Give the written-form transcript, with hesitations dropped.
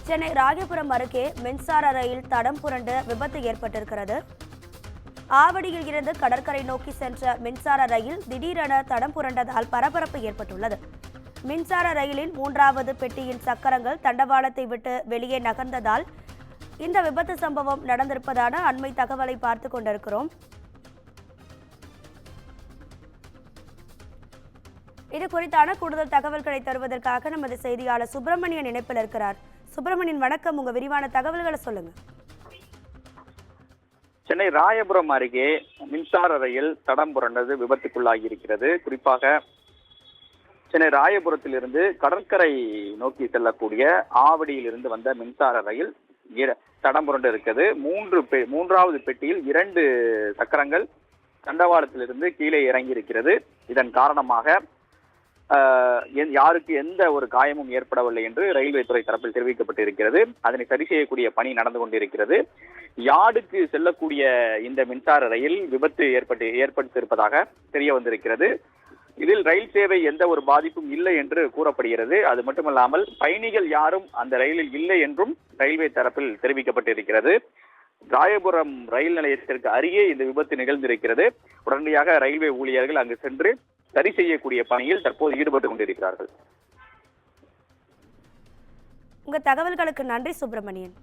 சென்னை ராயபுரம் அருகே மின்சார ரயில் தடம் புரண்டு விபத்து ஏற்பட்டிருக்கிறது. ஆவடியில் இருந்து கடற்கரை நோக்கி சென்ற மின்சார ரயில் திடீரென தடம் புரண்டதால் பரபரப்பு ஏற்பட்டுள்ளது. மின்சார ரயிலின் 3வது பெட்டியின் சக்கரங்கள் தண்டவாளத்தை விட்டு வெளியே நகர்ந்ததால் இந்த விபத்து சம்பவம் நடந்திருப்பதான அண்மை தகவலை பார்த்து கொண்டிருக்கிறோம். இது குறித்தான கூடுதல் தகவல்களை தருவதற்காக நமது செய்தியாளர் சுப்பிரமணியன் இணைப்பில் இருக்கிறார். சுப்பிரமணியன் வணக்கம், உங்க விரிவான தகவல்களை சொல்லுங்க. சென்னை ராயபுரம் அருகே மின்சார ரயில் தடம் புரண்டது விபத்துக்குள்ளாகி இருக்கிறது. குறிப்பாக சென்னை ராயபுரத்திலிருந்து கடற்கரை நோக்கி செல்லக்கூடிய ஆவடியில் இருந்து வந்த மின்சார ரயில் தடம் புரண்டு இருக்கிறது. 3வது பெட்டியில் 2 சக்கரங்கள் தண்டவாளத்திலிருந்து கீழே இறங்கி இருக்கிறது. இதன் காரணமாக யாருக்கு எந்த ஒரு காயமும் ஏற்படவில்லை என்று ரயில்வே துறை தரப்பில் தெரிவிக்கப்பட்டிருக்கிறது. அதனை சரி செய்யக்கூடிய பணி நடந்து கொண்டிருக்கிறது. யார்டுக்கு செல்லக்கூடிய இந்த மின்சார ரயில் விபத்து ஏற்பட்டிருப்பதாக தெரிய வந்திருக்கிறது. இதில் ரயில் சேவை எந்த ஒரு பாதிப்பும் இல்லை என்று கூறப்படுகிறது. அது மட்டுமல்லாமல் பயணிகள் யாரும் அந்த ரயிலில் இல்லை என்றும் ரயில்வே தரப்பில் தெரிவிக்கப்பட்டிருக்கிறது. ராயபுரம் ரயில் நிலையத்திற்கு அருகே இந்த விபத்து நிகழ்ந்திருக்கிறது. உடனடியாக ரயில்வே ஊழியர்கள் அங்கு சென்று சரி செய்யக்கூடிய பணியில் தற்போது ஈடுபட்டுக் கொண்டிருக்கிறார்கள். உங்க தகவல்களுக்கு நன்றி சுப்பிரமணியன்.